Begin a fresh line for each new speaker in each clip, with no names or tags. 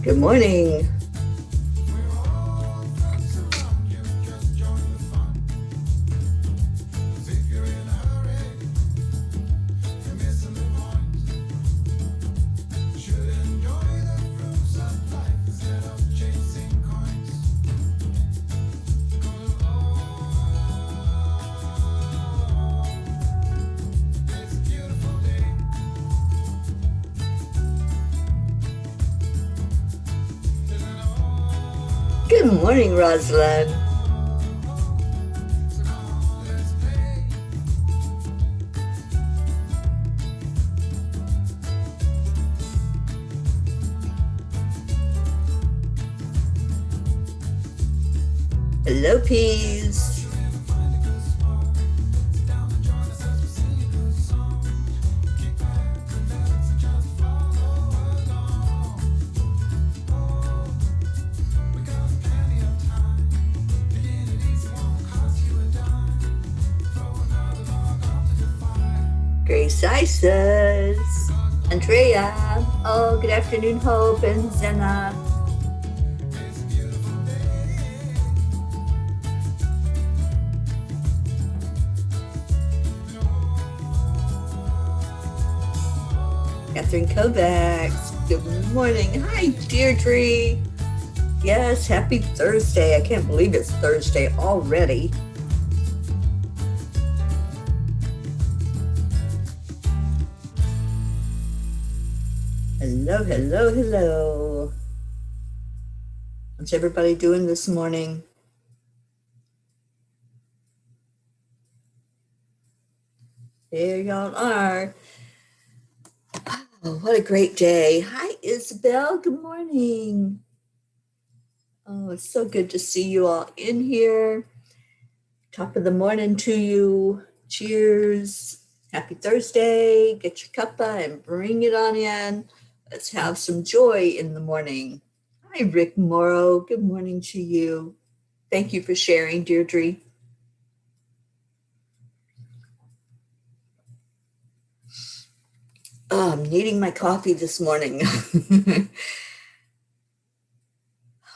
Good morning. Good morning, Rosalind. Hello, peas. Grace Isis. Andrea. Oh, good afternoon, Hope and Zena. Catherine Kovacs. Good morning. Hi, Deirdre. Yes, happy Thursday. I can't believe it's Thursday already. Hello, hello, hello. What's everybody doing this morning? There y'all are. Oh, what a great day. Hi, Isabel. Good morning. Oh, it's so good to see you all in here. Top of the morning to you. Cheers. Happy Thursday. Get your cuppa and bring it on in. Let's have some joy in the morning. Hi, Rick Morrow. Good morning to you. Thank you for sharing, Deirdre. Oh, I'm needing my coffee this morning.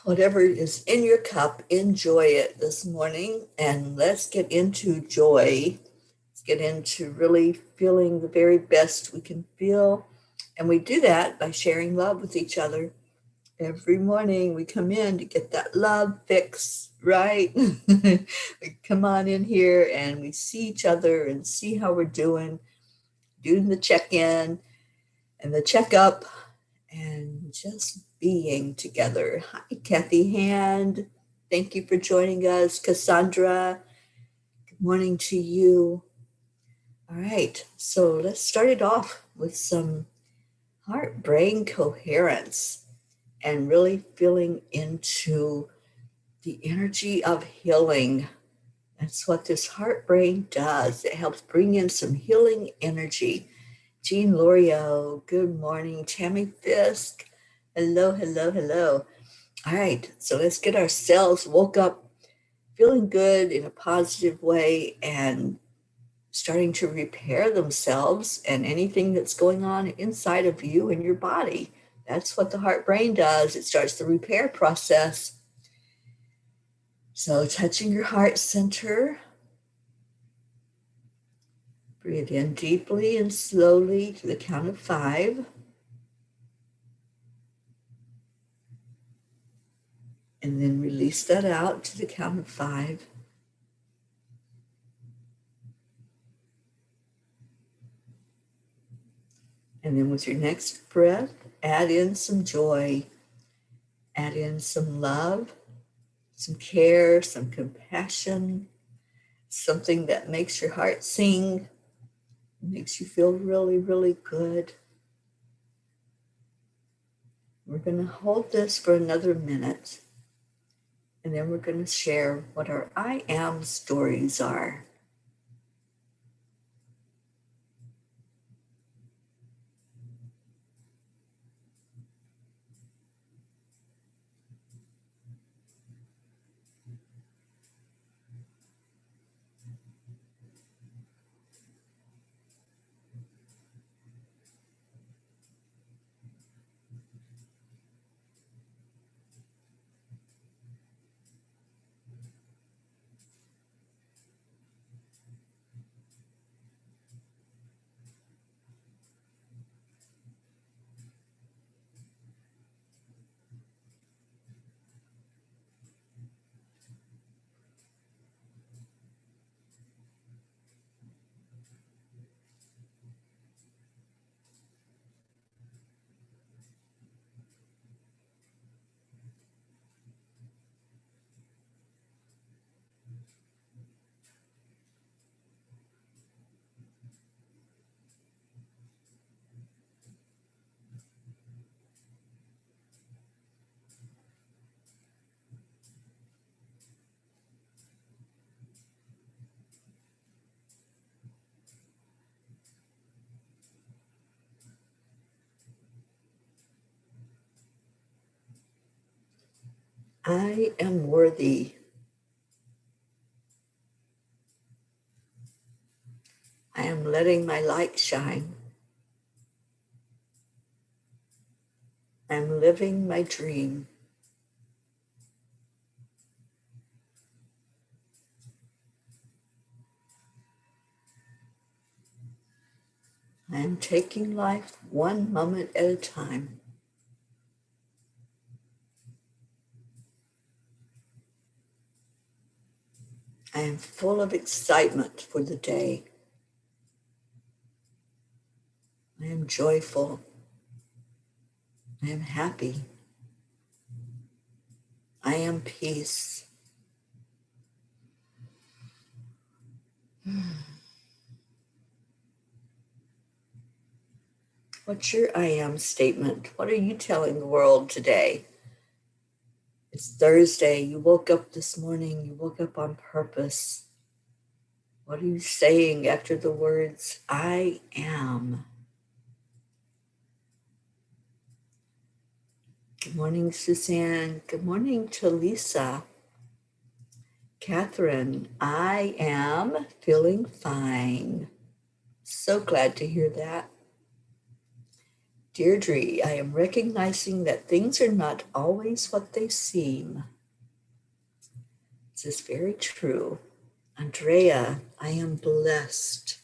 Whatever is in your cup, enjoy it this morning. And let's get into joy. Let's get into really feeling the very best we can feel. And we do that by sharing love with each other. Every morning we come in to get that love fix, right? We come on in here and we see each other and see how we're doing the check-in and the checkup and just being together. Hi, Kathy Hand. Thank you for joining us. Cassandra, good morning to you. All right, so let's start it off with some heart-brain coherence and really feeling into the energy of healing. That's what this heart-brain does. It helps bring in some healing energy. Jean Lorio, good morning. Tammy Fisk, hello, hello, hello. All right, so let's get ourselves woke up feeling good in a positive way and starting to repair themselves and anything that's going on inside of you and your body. That's what the heart brain does. It starts the repair process. So touching your heart center, breathe in deeply and slowly to the count of 5. And then release that out to the count of 5. And then with your next breath, add in some joy, add in some love, some care, some compassion, something that makes your heart sing, makes you feel really, really good. We're going to hold this for another minute, and then we're going to share what our I am stories are. I am worthy. I am letting my light shine. I am living my dream. I am taking life one moment at a time. I am full of excitement for the day. I am joyful. I am happy. I am peace. What's your I am statement? What are you telling the world today? It's Thursday. You woke up this morning. You woke up on purpose. What are you saying after the words, I am? Good morning, Suzanne. Good morning to Lisa. Catherine, I am feeling fine. So glad to hear that. Deirdre, I am recognizing that things are not always what they seem. This is very true. Andrea, I am blessed.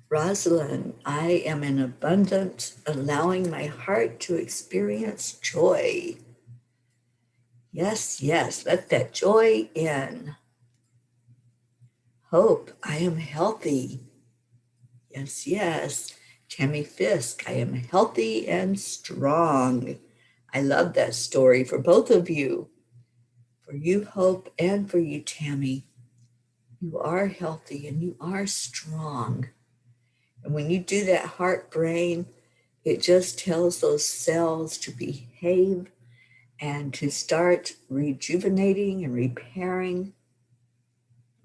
Rosalind, I am in abundance, allowing my heart to experience joy. Yes, yes, let that joy in. Hope, I am healthy. Yes, yes. Tammy Fisk, I am healthy and strong. I love that story for both of you. For you, Hope, and for you, Tammy. You are healthy and you are strong. And when you do that heart brain, it just tells those cells to behave and to start rejuvenating and repairing.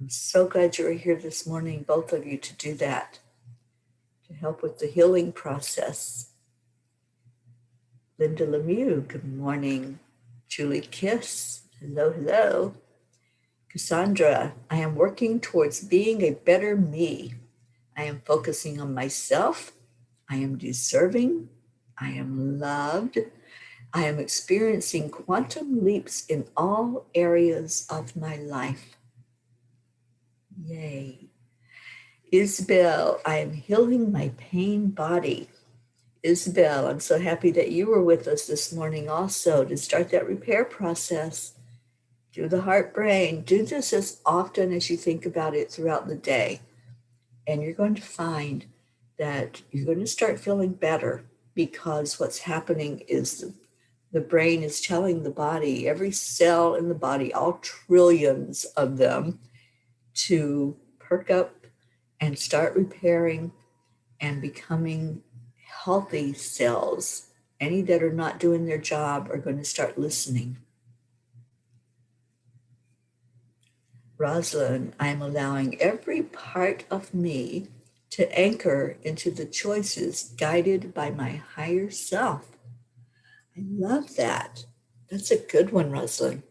I'm so glad you were here this morning, both of you, to do that, to help with the healing process. Linda Lemieux, good morning. Julie Kiss, hello, hello. Cassandra, I am working towards being a better me. I am focusing on myself. I am deserving. I am loved. I am experiencing quantum leaps in all areas of my life. Yay. Isabel, I am healing my pain body. Isabel, I'm so happy that you were with us this morning also to start that repair process. Do the heart brain. Do this as often as you think about it throughout the day. And you're going to find that you're going to start feeling better, because what's happening is the brain is telling the body, every cell in the body, all trillions of them, to perk up and start repairing and becoming healthy cells. Any that are not doing their job are going to start listening. Rosalind, I am allowing every part of me to anchor into the choices guided by my higher self. I love that. That's a good one, Rosalind.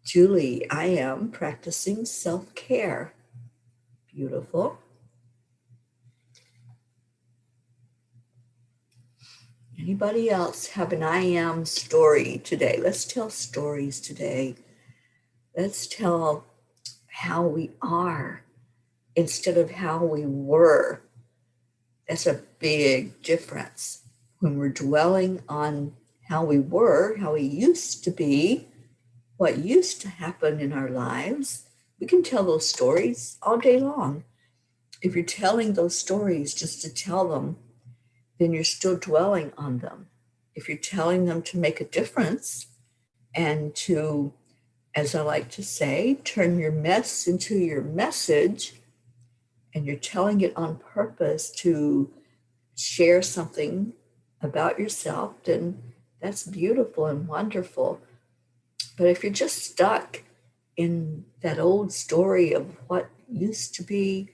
Julie, I am practicing self-care. Beautiful. Anybody else have an I am story today? Let's tell stories today. Let's tell how we are instead of how we were. That's a big difference. When we're dwelling on how we were, how we used to be, what used to happen in our lives, we can tell those stories all day long. If you're telling those stories just to tell them, then you're still dwelling on them. If you're telling them to make a difference and to, as I like to say, turn your mess into your message, and you're telling it on purpose to share something about yourself, then that's beautiful and wonderful. But if you're just stuck in that old story of what used to be,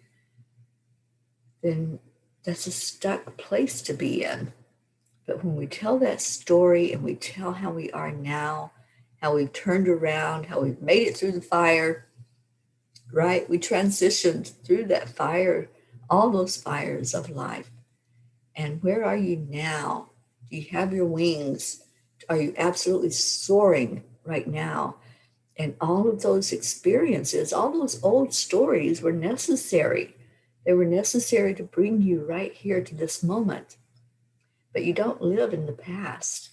then that's a stuck place to be in. But when we tell that story and we tell how we are now, how we've turned around, how we've made it through the fire, right? We transitioned through that fire, all those fires of life. And where are you now? Do you have your wings? Are you absolutely soaring right now? And all of those experiences, all those old stories were necessary. They were necessary to bring you right here to this moment. But you don't live in the past.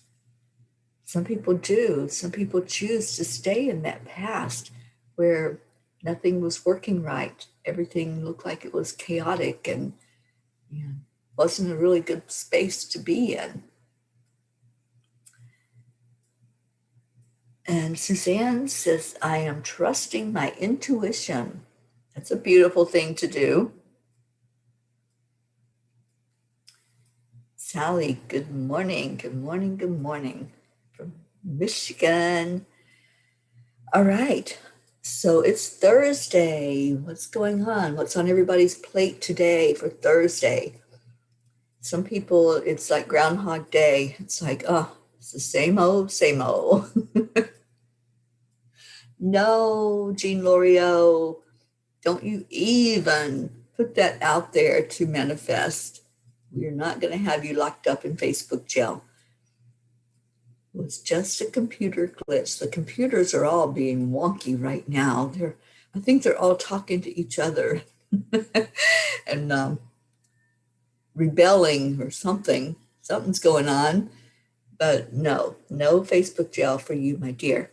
Some people do. Some people choose to stay in that past where nothing was working right. Everything looked like it was chaotic and wasn't a really good space to be in. And Suzanne says, I am trusting my intuition. That's a beautiful thing to do. Sally, good morning. Good morning. Good morning from Michigan. All right. So it's Thursday. What's going on? What's on everybody's plate today for Thursday? Some people, it's like Groundhog Day. It's like, oh, it's the same old, same old. No, Jean Loriot, don't you even put that out there to manifest. We're not going to have you locked up in Facebook jail. It was just a computer glitch. The computers are all being wonky right now. I think they're all talking to each other and rebelling or something. Something's going on. But no Facebook jail for you, my dear.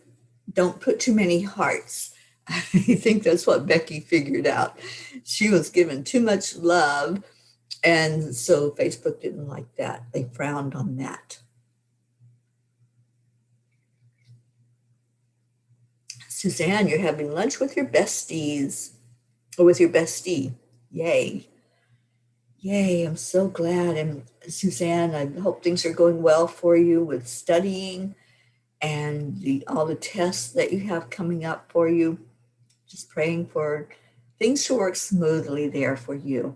Don't put too many hearts. I think that's what Becky figured out. She was given too much love, and so Facebook didn't like that. They frowned on that. Suzanne, you're having lunch with your besties, or with your bestie. Yay. Yay, I'm so glad. And Suzanne, I hope things are going well for you with studying and all the tests that you have coming up for you. Just praying for things to work smoothly there for you.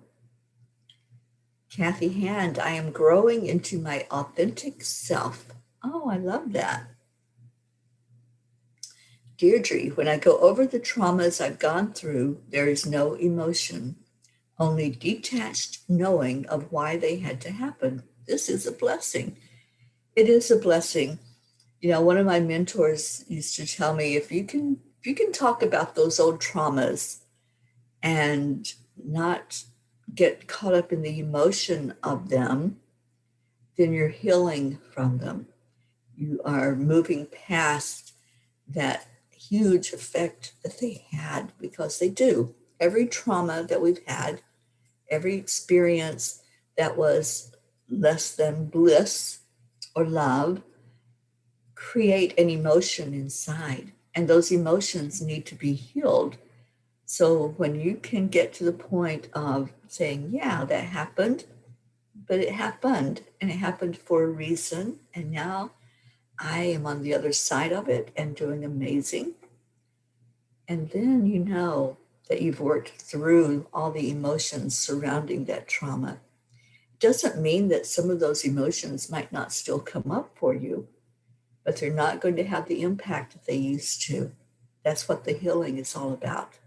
Kathy Hand, I am growing into my authentic self. Oh, I love that. Deirdre, when I go over the traumas I've gone through, there is no emotion, only detached knowing of why they had to happen. This is a blessing. It is a blessing. One of my mentors used to tell me, if you can talk about those old traumas and not get caught up in the emotion of them, then you're healing from them. You are moving past that huge effect that they had, because they do. Every trauma that we've had, every experience that was less than bliss or love, create an emotion inside, and those emotions need to be healed. So when you can get to the point of saying, yeah, that happened, but it happened, and it happened for a reason, and now I am on the other side of it and doing amazing. And then you know that you've worked through all the emotions surrounding that trauma. It doesn't mean that some of those emotions might not still come up for you, but they're not going to have the impact that they used to. That's what the healing is all about.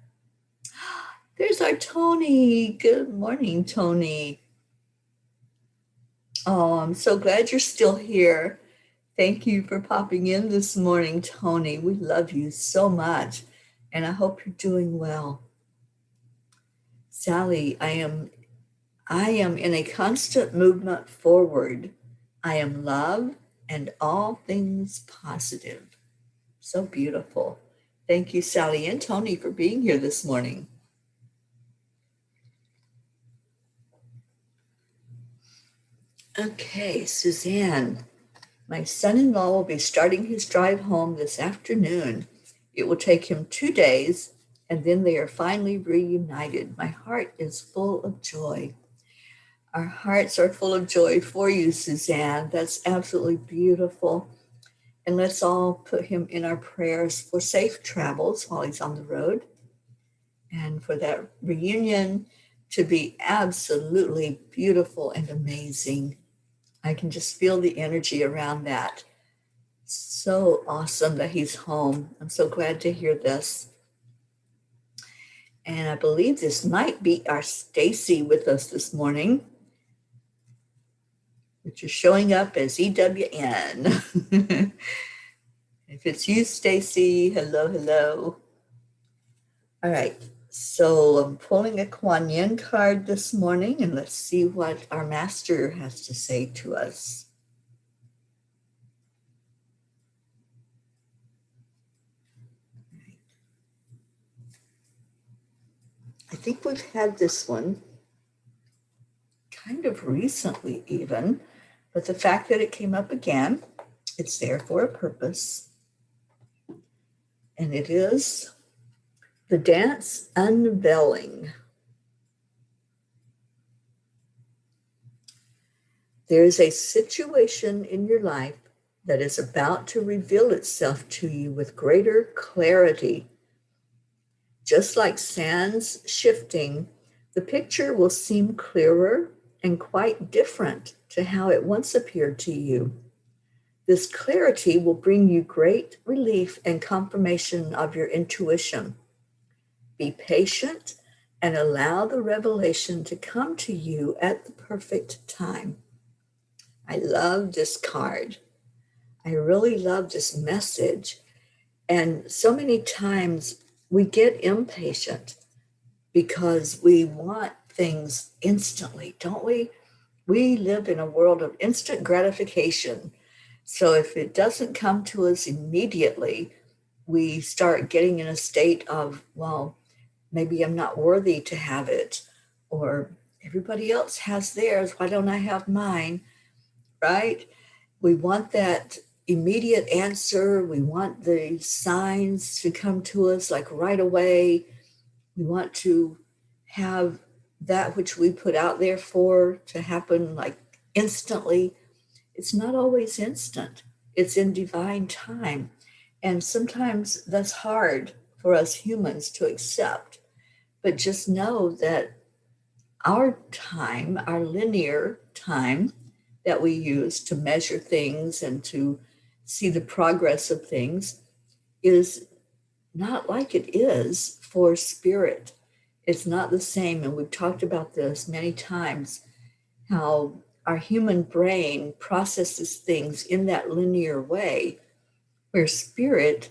There's our Tony. Good morning, Tony. Oh, I'm so glad you're still here. Thank you for popping in this morning, Tony. We love you so much, and I hope you're doing well. Sally, I am in a constant movement forward. I am love and all things positive. So beautiful. Thank you, Sally and Tony, for being here this morning. Okay, Suzanne. My son-in-law will be starting his drive home this afternoon. It will take him 2 days, and then they are finally reunited. My heart is full of joy. Our hearts are full of joy for you, Suzanne. That's absolutely beautiful. And let's all put him in our prayers for safe travels while he's on the road, and for that reunion to be absolutely beautiful and amazing. I can just feel the energy around that. So awesome that he's home. I'm so glad to hear this. And I believe this might be our Stacy with us this morning, which is showing up as EWN. If it's you, Stacy, hello, hello. All right, so I'm pulling a Kuan Yin card this morning, and let's see what our master has to say to us. I think we've had this one kind of recently even, but the fact that it came up again, it's there for a purpose. And it is the dance unveiling. There is a situation in your life that is about to reveal itself to you with greater clarity. Just like sands shifting, the picture will seem clearer and quite different to how it once appeared to you. This clarity will bring you great relief and confirmation of your intuition. Be patient and allow the revelation to come to you at the perfect time. I love this card. I really love this message. And so many times we get impatient because we want things instantly, don't we? We live in a world of instant gratification. So if it doesn't come to us immediately, we start getting in a state of, well, maybe I'm not worthy to have it, or everybody else has theirs. Why don't I have mine? Right? We want that immediate answer. We want the signs to come to us like right away. We want to have that which we put out there for to happen like instantly. It's not always instant. It's in divine time. And sometimes that's hard for us humans to accept. But just know that our time, our linear time that we use to measure things and to see the progress of things is not like it is for spirit. It's not the same. And we've talked about this many times, how our human brain processes things in that linear way, where spirit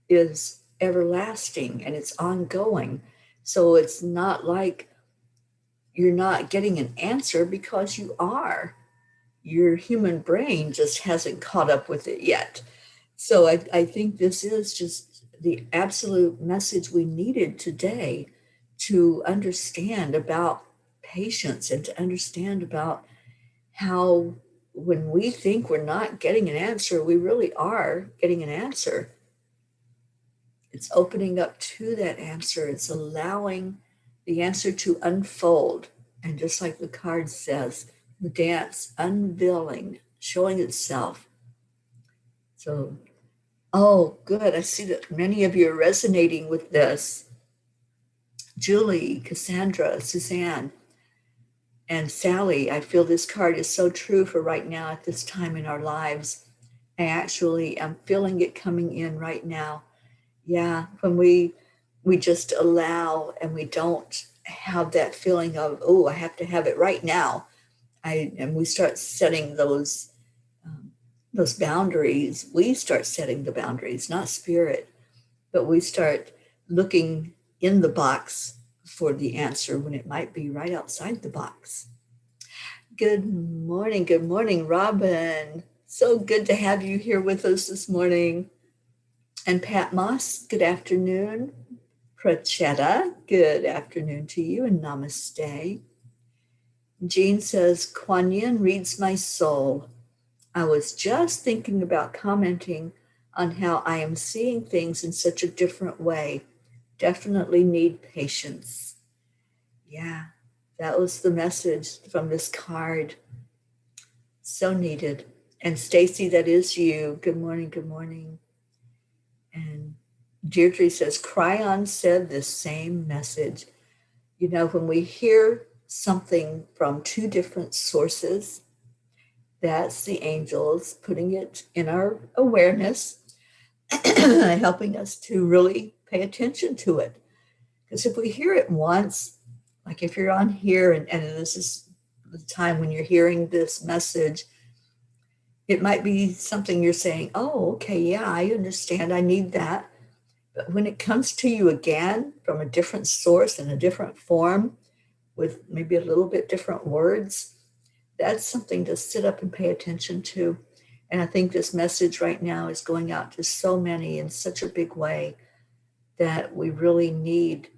is everlasting and it's ongoing. So it's not like you're not getting an answer, because you are. Your human brain just hasn't caught up with it yet. So I think this is just the absolute message we needed today, to understand about patience and to understand about how when we think we're not getting an answer, we really are getting an answer. It's opening up to that answer. It's allowing the answer to unfold. And just like the card says, the dance unveiling, showing itself. So, oh, good. I see that many of you are resonating with this. Julie, Cassandra, Suzanne, and Sally, I feel this card is so true for right now at this time in our lives. I actually am feeling it coming in right now. Yeah, when we just allow and we don't have that feeling of, oh, I have to have it right now. And we start setting those boundaries. We start setting the boundaries, not spirit, but we start looking in the box for the answer when it might be right outside the box. Good morning, Robin. So good to have you here with us this morning. And Pat Moss, good afternoon. Prachetta, good afternoon to you, and namaste. Jean says, Kuan Yin reads my soul. I was just thinking about commenting on how I am seeing things in such a different way. Definitely need patience. Yeah, that was the message from this card. So needed. And Stacy, that is you. Good morning. And Deirdre says, Cryon said the same message. You know, when we hear something from two different sources, That's the angels putting it in our awareness, helping us to really pay attention to it. Because if we hear it once, like if you're on here and this is the time when you're hearing this message, it might be something you're saying, oh, okay, yeah, I understand. I need that. But when it comes to you again from a different source in a different form with maybe a little bit different words, that's something to sit up and pay attention to. And I think this message right now is going out to so many in such a big way that we really need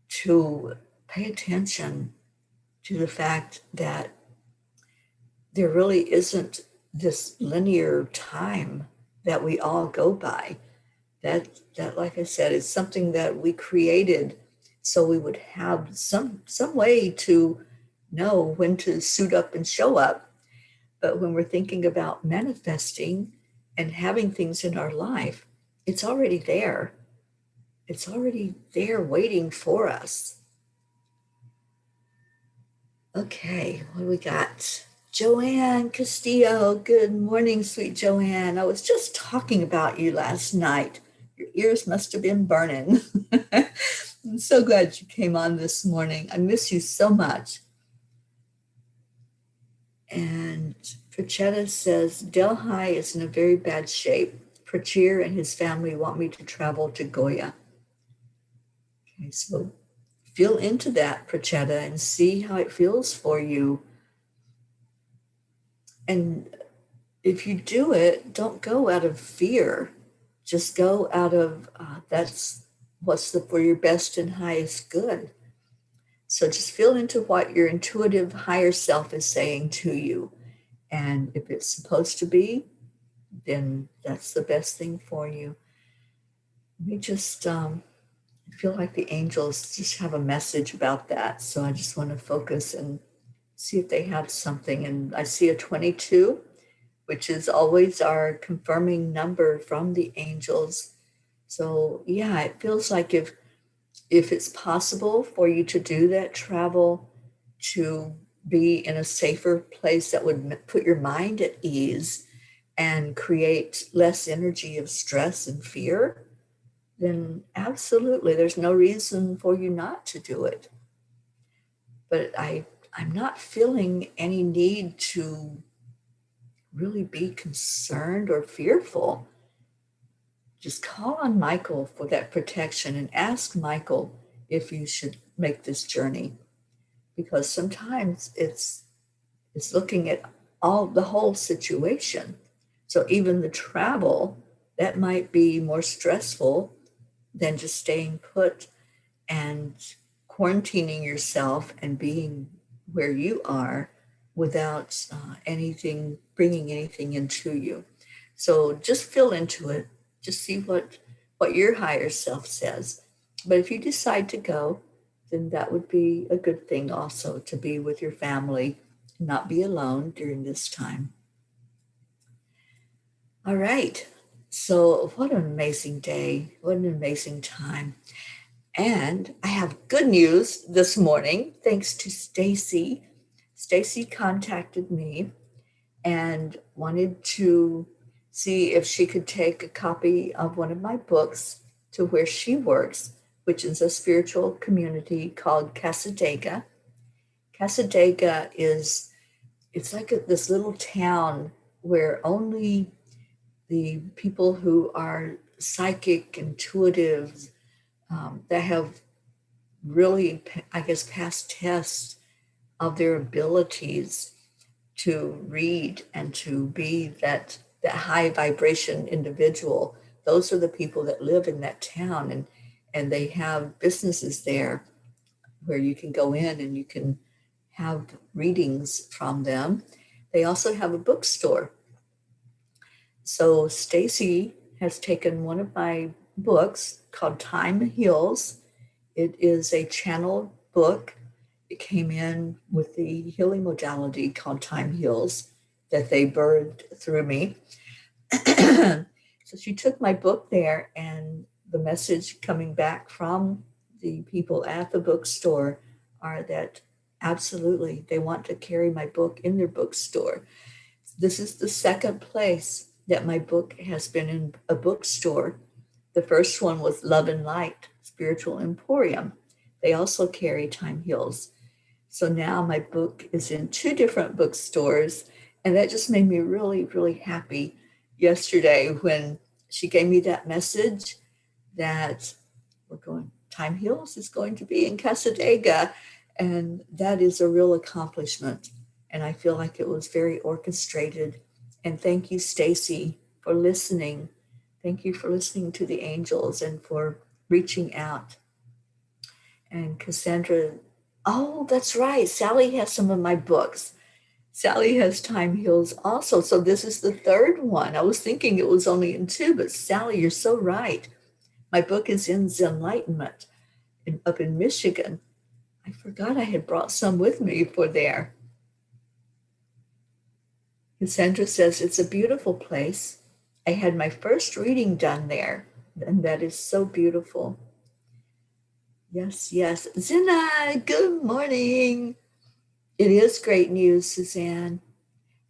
to pay attention to the fact that there really isn't this linear time that we all go by. That like I said, is something that we created so we would have some way to know when to suit up and show up. But when we're thinking about manifesting and having things in our life, it's already there. It's already there waiting for us. Okay, what do we got? Joanne Castillo, good morning, sweet Joanne. I was just talking about you last night. Your ears must have been burning. I'm so glad you came on this morning. I miss you so much. And Prachetta says, Delhi is in a very bad shape. Prachir and his family want me to travel to Goya. Okay, so feel into that, Prachetta, and see how it feels for you. And if you do it, don't go out of fear. Just go out of that's what's for your best and highest good. So just feel into what your intuitive higher self is saying to you. And if it's supposed to be, then that's the best thing for you. We just feel like the angels just have a message about that. So I just want to focus and see if they have something. And I see a 22, which is always our confirming number from the angels. So yeah, it feels like if it's possible for you to do that travel, to be in a safer place that would put your mind at ease and create less energy of stress and fear, then absolutely, there's no reason for you not to do it. But I'm not feeling any need to really be concerned or fearful. Just call on Michael for that protection and ask Michael if you should make this journey. Because sometimes it's looking at all the whole situation. So even the travel, that might be more stressful than just staying put and quarantining yourself and being where you are without anything, bringing anything into you. So just feel into it. Just see what your higher self says. But if you decide to go, then that would be a good thing also, to be with your family, not be alone during this time. All right. So what an amazing day. What an amazing time. And I have good news this morning, thanks to Stacy. Stacy contacted me and wanted to see if she could take a copy of one of my books to where she works, which is a spiritual community called Casadega. Casadega it's like this little town where only the people who are psychic, intuitive, that have really, I guess, passed tests of their abilities to read and to be that high vibration individual. Those are the people that live in that town, and they have businesses there where you can go in and you can have readings from them. They also have a bookstore. So Stacy has taken one of my books called Time Heals. It is a channel book. It came in with the healing modality called Time Heals that they birthed through me. So she took my book there, and the message coming back from the people at the bookstore are that absolutely they want to carry my book in their bookstore. This is the second place that my book has been in a bookstore. The first one was Love and Light, Spiritual Emporium. They also carry Time Heals. So now my book is in two different bookstores, and that just made me really, really happy yesterday when she gave me that message that Time Heals is going to be in Casadega, and that is a real accomplishment. And I feel like it was very orchestrated. And thank you, Stacy, for listening. Thank you for listening to the angels and for reaching out. And Cassandra, oh, that's right. Sally has some of my books. Sally has Time Heals also. So this is the third one. I was thinking it was only in two, but Sally, you're so right. My book is in Enlightenment up in Michigan. I forgot I had brought some with me for there. Cassandra says, it's a beautiful place. I had my first reading done there, and that is so beautiful. Yes, yes. Zina, good morning. It is great news, Suzanne.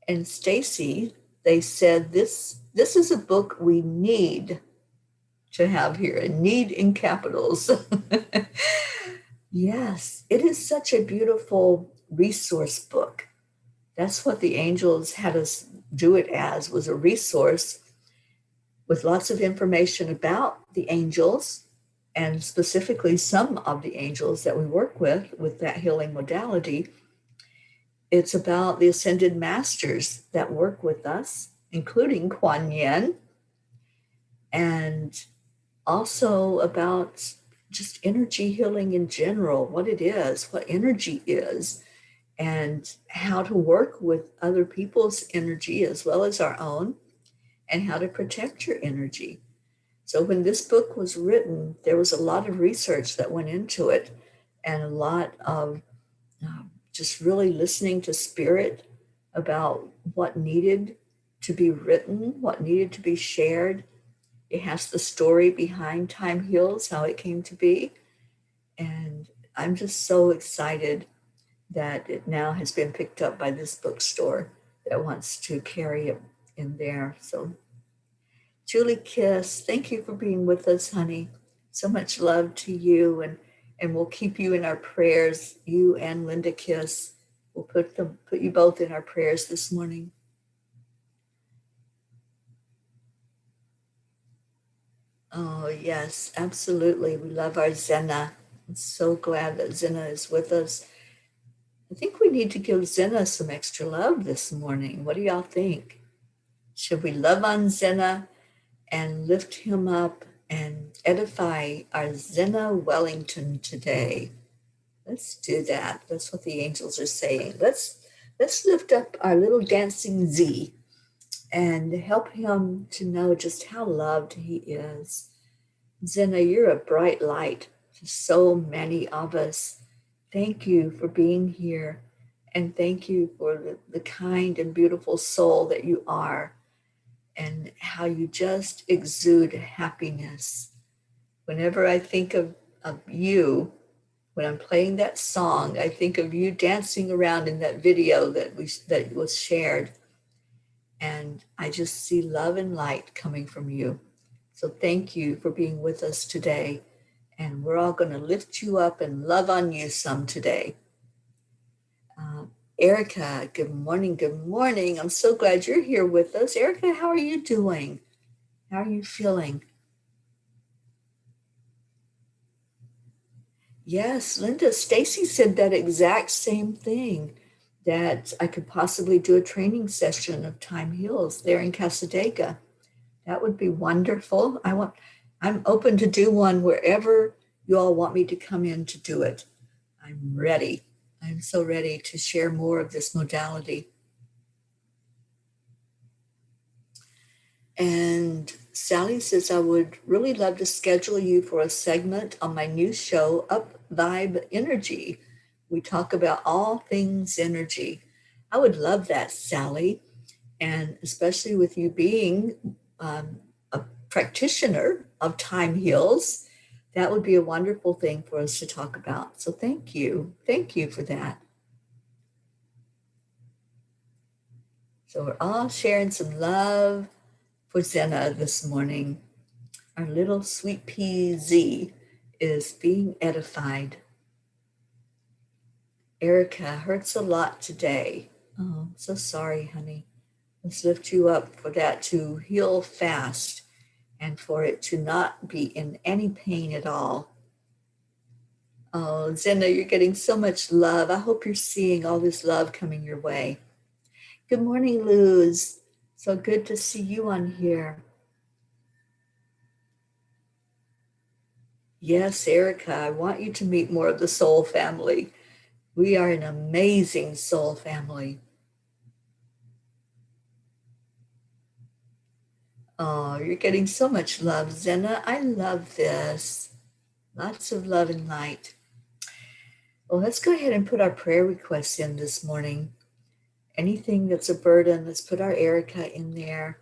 And Stacy, they said this is a book we need to have here, and need in capitals. Yes, it is such a beautiful resource book. That's what the angels had us do it as, was a resource with lots of information about the angels, and specifically some of the angels that we work with that healing modality. It's about the ascended masters that work with us, including Kuan Yin, and also about just energy healing in general, what it is, what energy is, and how to work with other people's energy as well as our own, and how to protect your energy. So when this book was written, there was a lot of research that went into it, and a lot of just really listening to spirit about what needed to be written, what needed to be shared. It has the story behind Time Heals, how it came to be. And I'm just so excited that it now has been picked up by this bookstore that wants to carry it in there. So, Julie Kiss, thank you for being with us, honey. So much love to you, and we'll keep you in our prayers, you and Linda Kiss. We'll put you both in our prayers this morning. Oh, yes, absolutely. We love our Zena. I'm so glad that Zena is with us. I think we need to give Zena some extra love this morning. What do y'all think? Should we love on Zena and lift him up and edify our Zena Wellington today? Let's do that. That's what the angels are saying. Let's lift up our little dancing Z and help him to know just how loved he is. Zena, you're a bright light to so many of us. Thank you for being here, and thank you for the kind and beautiful soul that you are, and how you just exude happiness. Whenever I think of you, when I'm playing that song, I think of you dancing around in that video that was shared, and I just see love and light coming from you. So thank you for being with us today. And we're all going to lift you up and love on you some today. Erica, good morning. Good morning. I'm so glad you're here with us. Erica, how are you doing? How are you feeling? Yes, Linda, Stacy said that exact same thing, that I could possibly do a training session of Time Heals there in Casadega. That would be wonderful. I'm open to do one wherever you all want me to come in to do it. I'm ready. I'm so ready to share more of this modality. And Sally says, I would really love to schedule you for a segment on my new show, Up Vibe Energy. We talk about all things energy. I would love that, Sally. And especially with you being a practitioner of Time Heals, that would be a wonderful thing for us to talk about. So thank you. Thank you for that. So we're all sharing some love for Zena this morning. Our little sweet pea Z is being edified. Erica, hurts a lot today. Oh, so sorry, honey. Let's lift you up for that to heal fast and for it to not be in any pain at all. Oh, Zena, you're getting so much love. I hope you're seeing all this love coming your way. Good morning, Luz. So good to see you on here. Yes, Erica, I want you to meet more of the soul family. We are an amazing soul family. Oh, you're getting so much love, Zena. I love this. Lots of love and light. Well, let's go ahead and put our prayer requests in this morning. Anything that's a burden, let's put our Erica in there.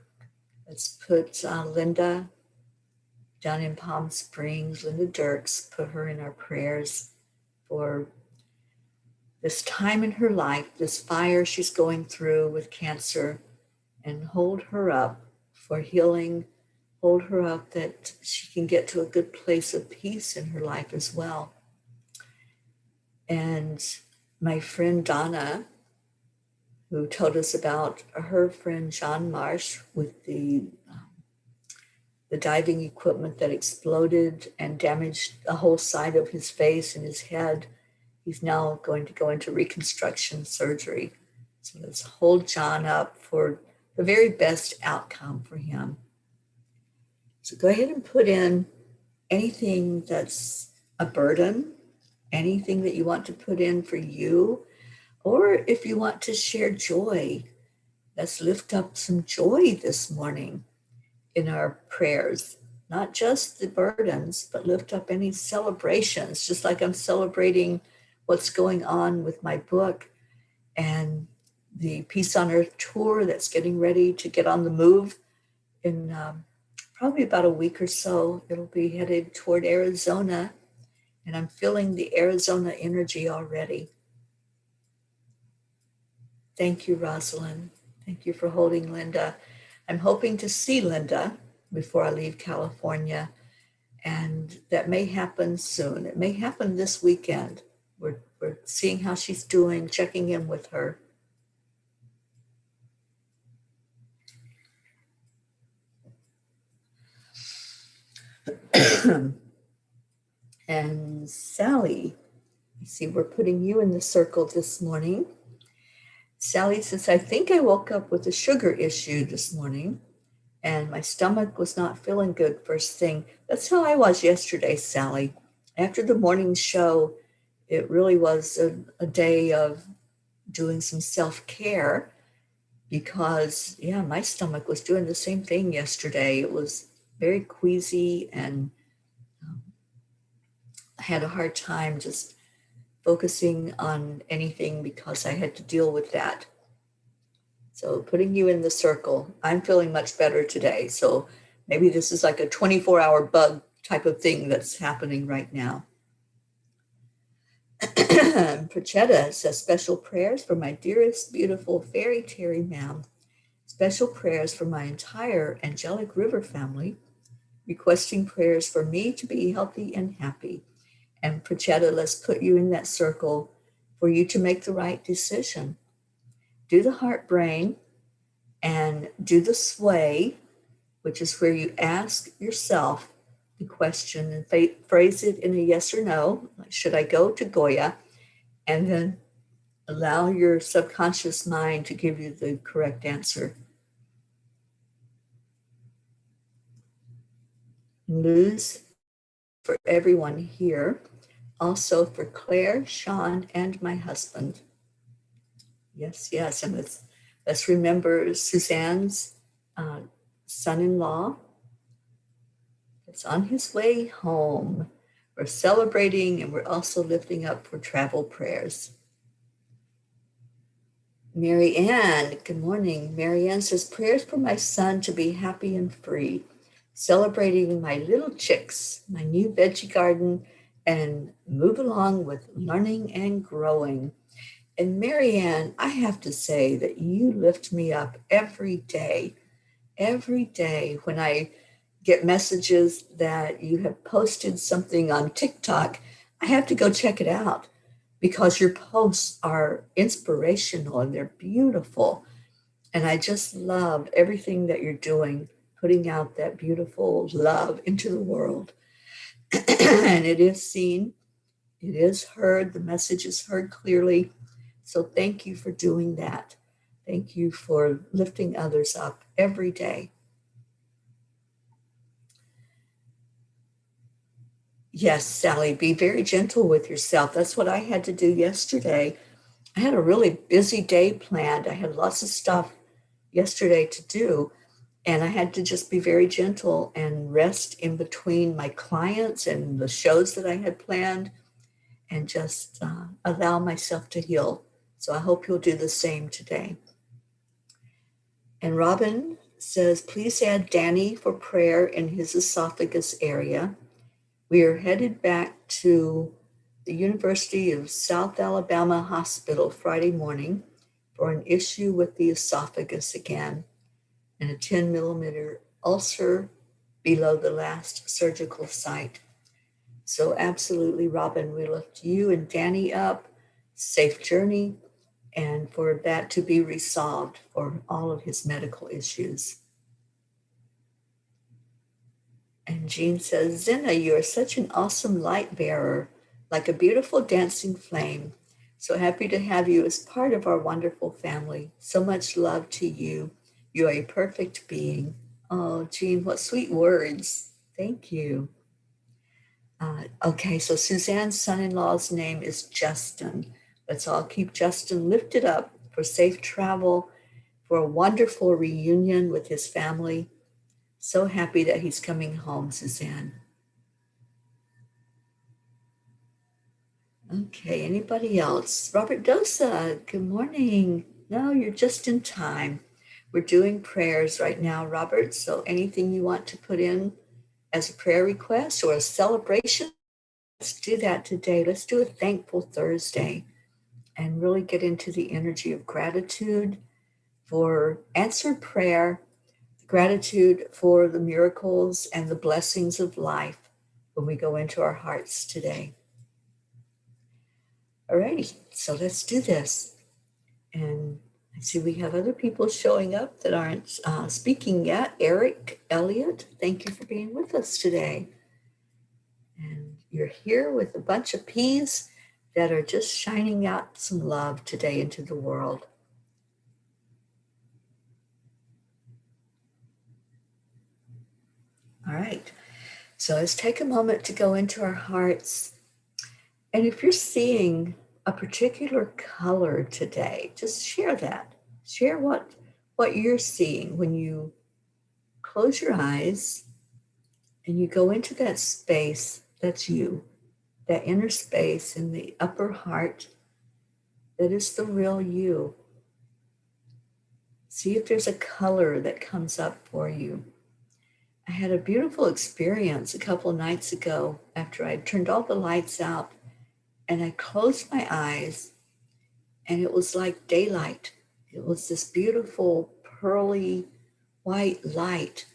Let's put Linda down in Palm Springs, Linda Dirks, put her in our prayers for this time in her life, this fire she's going through with cancer, and hold her up for healing, hold her up that she can get to a good place of peace in her life as well. And my friend Donna, who told us about her friend John Marsh with the diving equipment that exploded and damaged the whole side of his face and his head. He's now going to go into reconstruction surgery. So let's hold John up for the very best outcome for him. So go ahead and put in anything that's a burden, anything that you want to put in for you, or if you want to share joy, let's lift up some joy this morning in our prayers, not just the burdens, but lift up any celebrations, just like I'm celebrating what's going on with my book and the Peace on Earth tour that's getting ready to get on the move in probably about a week or so. It'll be headed toward Arizona, and I'm feeling the Arizona energy already. Thank you, Rosalind. Thank you for holding Linda. I'm hoping to see Linda before I leave California, and that may happen soon. It may happen this weekend. We're seeing how she's doing, checking in with her. And Sally, I see we're putting you in the circle this morning. Sally says, I think I woke up with a sugar issue this morning and my stomach was not feeling good first thing. That's how I was yesterday, Sally. After the morning show, it really was a day of doing some self-care because, yeah, my stomach was doing the same thing yesterday. It was very queasy and I had a hard time just focusing on anything because I had to deal with that. So putting you in the circle, I'm feeling much better today. So maybe this is like a 24-hour bug type of thing that's happening right now. Prachetta says, special prayers for my dearest, beautiful fairy Teri ma'am. Special prayers for my entire Angelic River family. Requesting prayers for me to be healthy and happy. And Prachetta, let's put you in that circle for you to make the right decision. Do the heart brain and do the sway, which is where you ask yourself the question and phrase it in a yes or no, like, should I go to Goya? And then allow your subconscious mind to give you the correct answer. Luz for everyone here, also for Claire, Sean, and my husband. Yes, yes, and let's remember Suzanne's son-in-law. It's on his way home. We're celebrating and we're also lifting up for travel prayers. Mary Ann, good morning. Mary Ann says, prayers for my son to be happy and free. Celebrating my little chicks, my new veggie garden, and move along with learning and growing. And Marianne, I have to say that you lift me up every day. Every day when I get messages that you have posted something on TikTok, I have to go check it out because your posts are inspirational and they're beautiful. And I just love everything that you're doing, putting out that beautiful love into the world. And it is seen, it is heard, the message is heard clearly. So thank you for doing that. Thank you for lifting others up every day. Yes, Sally, be very gentle with yourself. That's what I had to do yesterday. I had a really busy day planned. I had lots of stuff yesterday to do, and I had to just be very gentle and rest in between my clients and the shows that I had planned and just allow myself to heal. So I hope you'll do the same today. And Robin says, please add Danny for prayer in his esophagus area. We are headed back to the University of South Alabama Hospital Friday morning for an issue with the esophagus again and a 10 millimeter ulcer below the last surgical site. So absolutely, Robin, we lift you and Danny up, safe journey, and for that to be resolved for all of his medical issues. And Jean says, Zena, you are such an awesome light bearer, like a beautiful dancing flame. So happy to have you as part of our wonderful family. So much love to you. You are a perfect being. Oh, Jean, what sweet words. Thank you. Okay, so Suzanne's son-in-law's name is Justin. Let's all keep Justin lifted up for safe travel, for a wonderful reunion with his family. So happy that he's coming home, Suzanne. Okay, anybody else? Robert Dosa, good morning. No, you're just in time. We're doing prayers right now, Robert. So anything you want to put in as a prayer request or a celebration, let's do that today. Let's do a thankful Thursday and really get into the energy of gratitude for answered prayer, gratitude for the miracles and the blessings of life when we go into our hearts today. All righty, so let's do this. And I see we have other people showing up that aren't speaking yet. Eric, Elliott, thank you for being with us today. And you're here with a bunch of peas that are just shining out some love today into the world. All right, so let's take a moment to go into our hearts. And if you're seeing a particular color today, just share that. Share what you're seeing when you close your eyes and you go into that space that's you, that inner space in the upper heart that is the real you. See if there's a color that comes up for you. I had a beautiful experience a couple of nights ago after I turned all the lights out and I closed my eyes and it was like daylight. It was this beautiful pearly white light.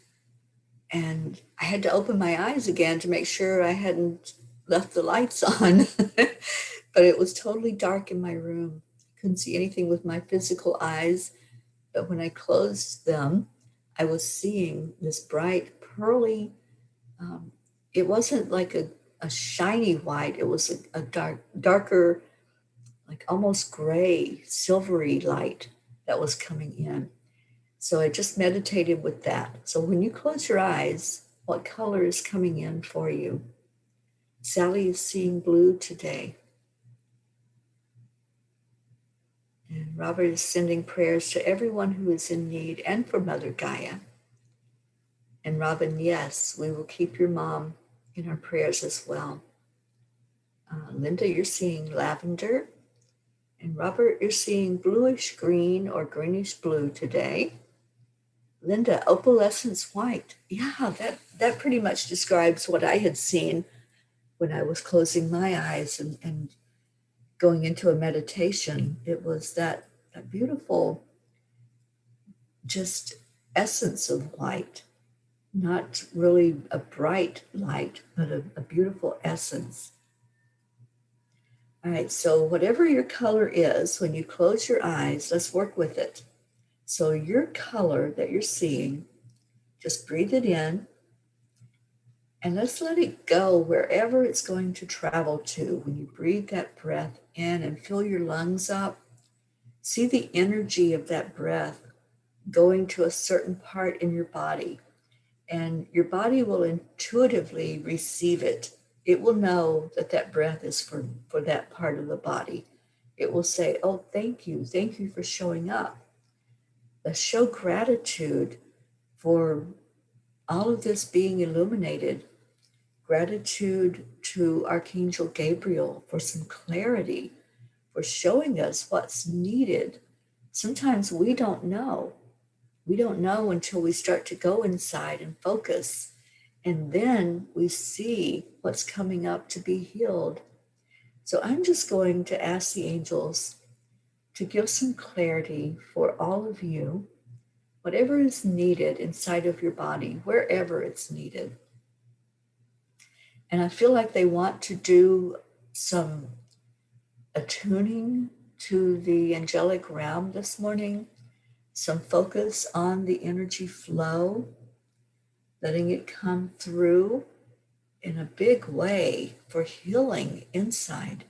And I had to open my eyes again to make sure I hadn't left the lights on. But it was totally dark in my room. I couldn't see anything with my physical eyes. But when I closed them, I was seeing this bright pearly, it wasn't like a shiny white. It was a darker, like almost gray, silvery light that was coming in. So I just meditated with that. So when you close your eyes, what color is coming in for you? Sally is seeing blue today. And Robert is sending prayers to everyone who is in need and for Mother Gaia. And Robin, yes, we will keep your mom in our prayers as well. Linda, you're seeing lavender. And Robert, you're seeing bluish green or greenish blue today. Linda, opalescence white. Yeah, that pretty much describes what I had seen when I was closing my eyes and going into a meditation. It was that beautiful, just essence of light, not really a bright light, but a beautiful essence. All right, so whatever your color is, when you close your eyes, let's work with it. So your color that you're seeing, just breathe it in and let's let it go wherever it's going to travel to. When you breathe that breath in and fill your lungs up, see the energy of that breath going to a certain part in your body, and your body will intuitively receive it. It will know that that breath is for that part of the body. It will say, oh, thank you for showing up. Let's show gratitude for all of this being illuminated. Gratitude to Archangel Gabriel for some clarity, for showing us what's needed. Sometimes we don't know. We don't know until we start to go inside and focus. And then we see what's coming up to be healed. So I'm just going to ask the angels to give some clarity for all of you, whatever is needed inside of your body, wherever it's needed. And I feel like they want to do some attuning to the angelic realm this morning, some focus on the energy flow, letting it come through in a big way for healing inside.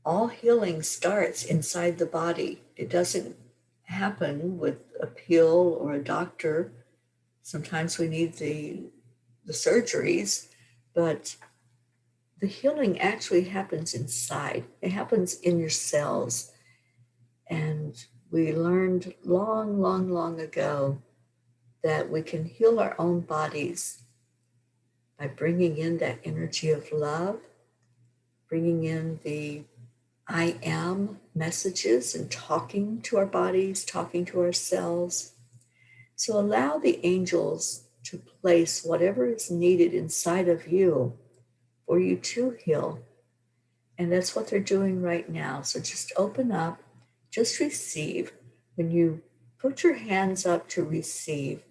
All healing starts inside the body. It doesn't happen with a pill or a doctor. Sometimes we need the surgeries, but the healing actually happens inside. It happens in your cells. And we learned long ago that we can heal our own bodies by bringing in that energy of love, bringing in the I am messages and talking to our bodies, talking to ourselves. So allow the angels to place whatever is needed inside of you for you to heal. And that's what they're doing right now. So just open up, just receive. When you put your hands up to receive,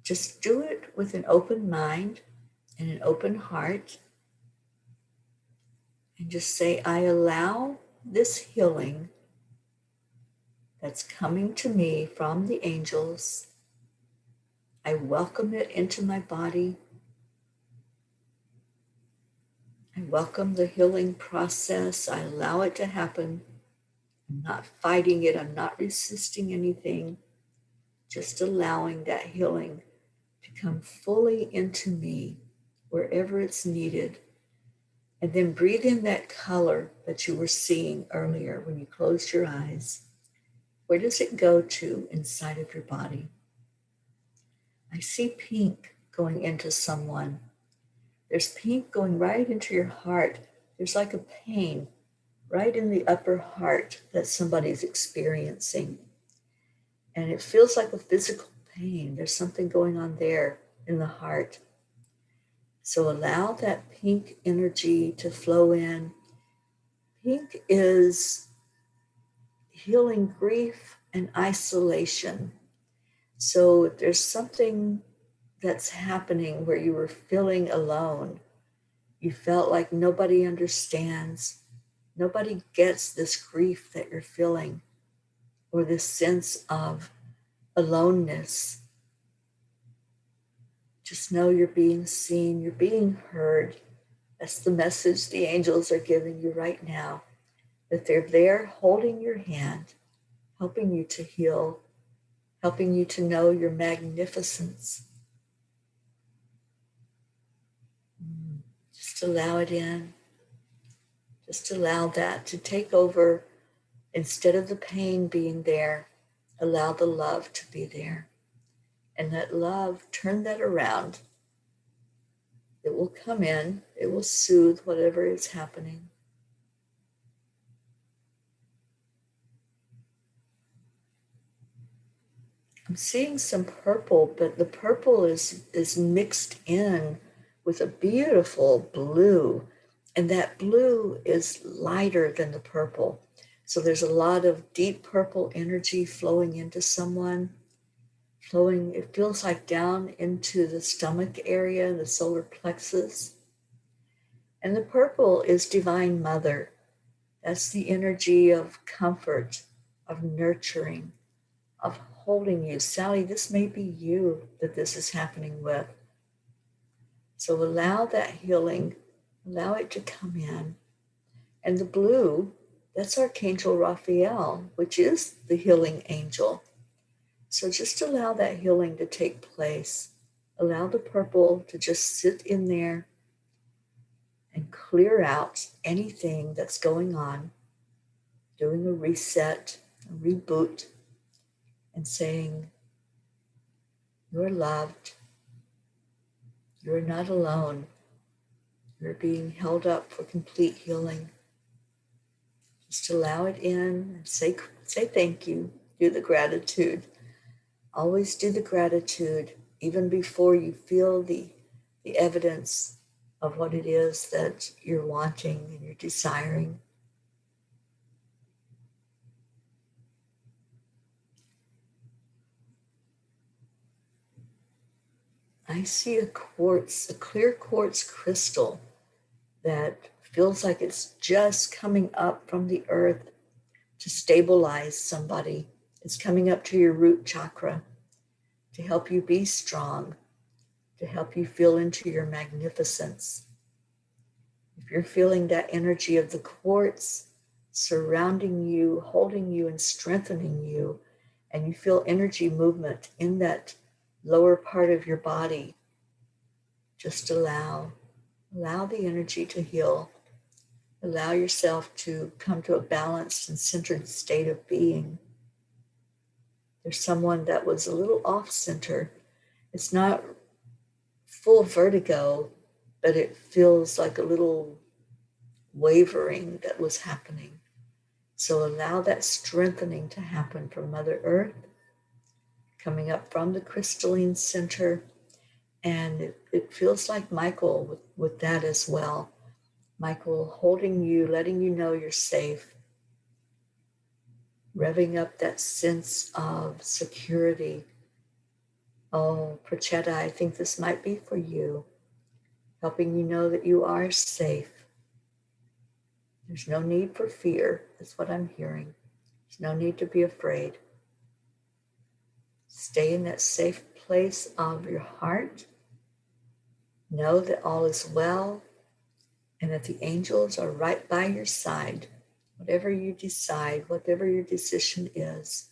just do it with an open mind and an open heart. And just say, I allow this healing that's coming to me from the angels. I welcome it into my body. I welcome the healing process. I allow it to happen. I'm not fighting it. I'm not resisting anything. Just allowing that healing to come fully into me wherever it's needed. And then breathe in that color that you were seeing earlier when you closed your eyes. Where does it go to inside of your body? I see pink going into someone. There's pink going right into your heart. There's like a pain right in the upper heart that somebody's experiencing. And it feels like a physical pain. There's something going on there in the heart. So allow that pink energy to flow in. Pink is healing grief and isolation. So if there's something that's happening where you were feeling alone, you felt like nobody understands, nobody gets this grief that you're feeling, or this sense of aloneness, just know you're being seen, you're being heard. That's the message the angels are giving you right now, that they're there holding your hand, helping you to heal, helping you to know your magnificence. Just allow it in. Just allow that to take over. Instead of the pain being there, allow the love to be there. And let love turn that around. It will come in. It will soothe whatever is happening. I'm seeing some purple, but the purple is mixed in with a beautiful blue. And that blue is lighter than the purple. So there's a lot of deep purple energy flowing into someone, flowing, it feels like down into the stomach area, the solar plexus. And the purple is Divine Mother. That's the energy of comfort, of nurturing, of holding you. Sally, this may be you that this is happening with. So allow that healing, allow it to come in. And the blue, that's Archangel Raphael, which is the healing angel. So just allow that healing to take place. Allow the purple to just sit in there and clear out anything that's going on, doing a reset, a reboot, and saying, you're loved, you're not alone, you're being held up for complete healing. Just allow it in and say thank you, do the gratitude. Always do the gratitude, even before you feel the evidence of what it is that you're wanting and you're desiring. I see a clear quartz crystal that feels like it's just coming up from the earth to stabilize somebody. It's coming up to your root chakra to help you be strong, to help you feel into your magnificence. If you're feeling that energy of the quartz surrounding you, holding you, and strengthening you, and you feel energy movement in that lower part of your body, just allow the energy to heal. Allow yourself to come to a balanced and centered state of being. There's someone that was a little off center. It's not full vertigo, but it feels like a little wavering that was happening. So allow that strengthening to happen from Mother Earth, coming up from the crystalline center. And it feels like Michael with that as well. Michael holding you, letting you know you're safe, revving up that sense of security. Oh, Prachetta, I think this might be for you, helping you know that you are safe. There's no need for fear, that's what I'm hearing. There's no need to be afraid. Stay in that safe place of your heart. Know that all is well and that the angels are right by your side. Whatever you decide, whatever your decision is,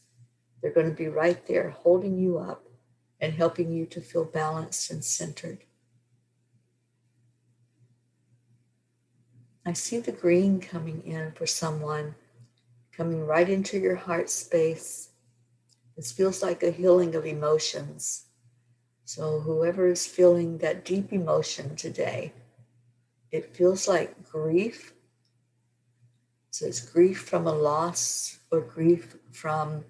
they're going to be right there holding you up and helping you to feel balanced and centered. I see the green coming in for someone, coming right into your heart space. This feels like a healing of emotions. So whoever is feeling that deep emotion today, it feels like grief. So it's grief from a loss or grief from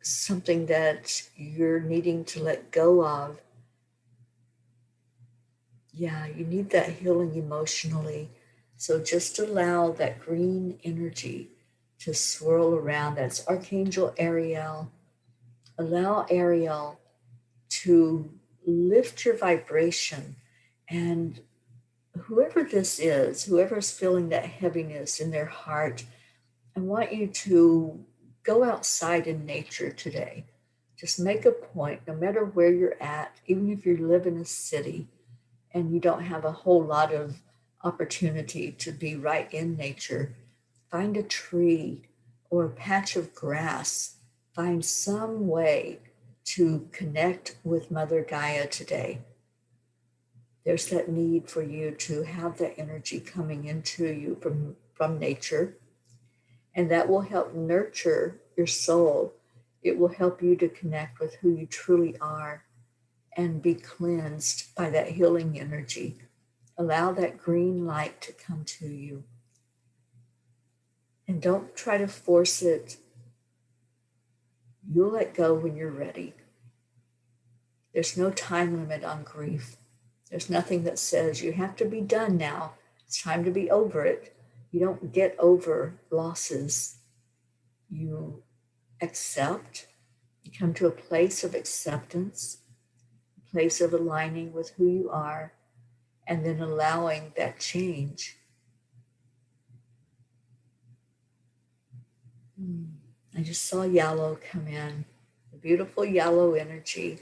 something that you're needing to let go of. Yeah, you need that healing emotionally. So just allow that green energy to swirl around. That's Archangel Ariel. Allow Ariel to lift your vibration. And whoever this is, whoever's feeling that heaviness in their heart, I want you to go outside in nature today. Just make a point, no matter where you're at, even if you live in a city and you don't have a whole lot of opportunity to be right in nature, find a tree or a patch of grass. Find some way to connect with Mother Gaia today. There's that need for you to have that energy coming into you from nature. And that will help nurture your soul. It will help you to connect with who you truly are and be cleansed by that healing energy. Allow that green light to come to you. And don't try to force it. You'll let go when you're ready. There's no time limit on grief. There's nothing that says you have to be done now. It's time to be over it. You don't get over losses. You accept. You come to a place of acceptance, a place of aligning with who you are, and then allowing that change. I just saw yellow come in, the beautiful yellow energy,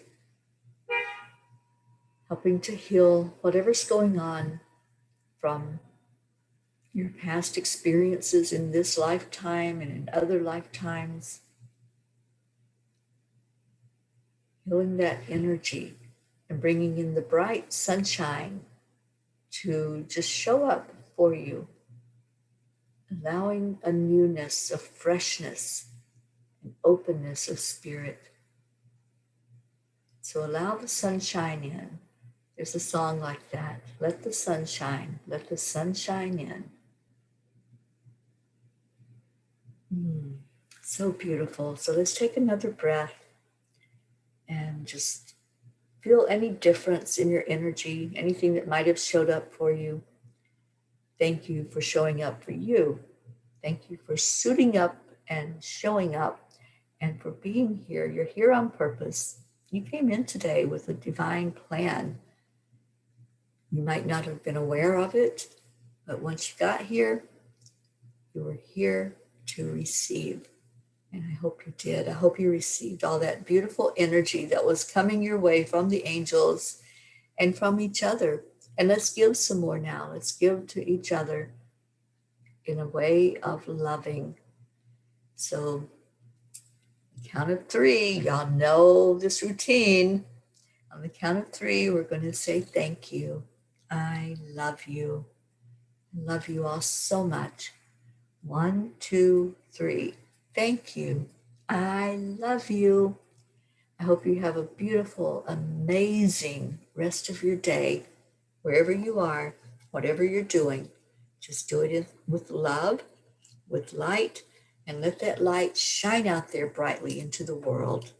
helping to heal whatever's going on from your past experiences in this lifetime and in other lifetimes. Healing that energy and bringing in the bright sunshine to just show up for you, allowing a newness, a freshness, an openness of spirit. So allow the sunshine in. There's a song like that. Let the sun shine in. So beautiful. So let's take another breath and just feel any difference in your energy, anything that might have showed up for you. Thank you for showing up for you. Thank you for suiting up and showing up and for being here. You're here on purpose. You came in today with a divine plan. You might not have been aware of it, but once you got here, you were here to receive. And I hope you did. I hope you received all that beautiful energy that was coming your way from the angels and from each other. And let's give some more now. Let's give to each other in a way of loving. So, count of 3, y'all know this routine. On the count of 3, we're going to say thank you. I love you. I love you all so much. 1, 2, 3. Thank you. I love you. I hope you have a beautiful, amazing rest of your day, wherever you are, whatever you're doing. Just do it with love, with light, and let that light shine out there brightly into the world.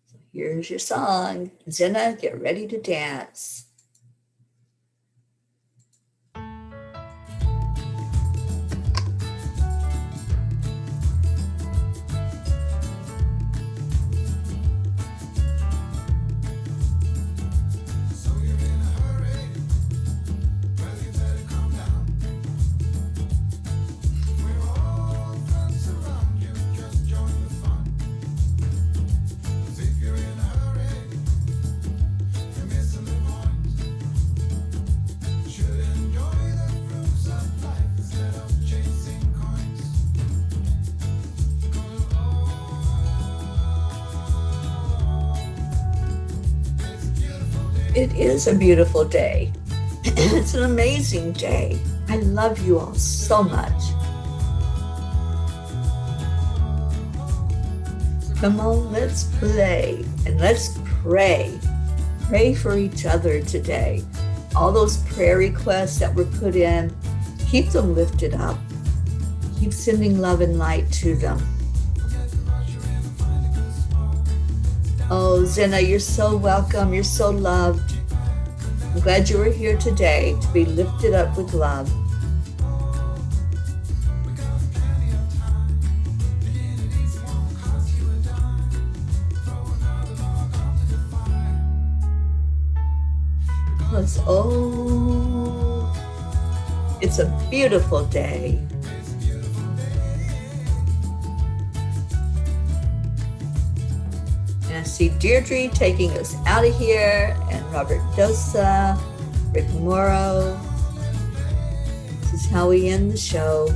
So here's your song. Zena, get ready to dance. It is a beautiful day. It's an amazing day. I love you all so much. Come on, let's play and let's pray. Pray for each other today. All those prayer requests that were put in, keep them lifted up. Keep sending love and light to them. Oh, Zena, you're so welcome. You're so loved. I'm glad you were here today to be lifted up with love. Because, it's a beautiful day. And I see Deirdre taking us out of here, and Robert Dosa, Rick Morrow. This is how we end the show.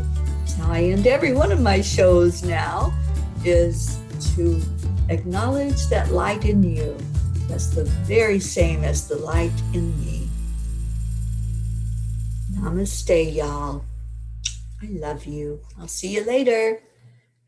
It's how I end every one of my shows now, is to acknowledge that light in you. That's the very same as the light in me. Namaste, y'all. I love you. I'll see you later.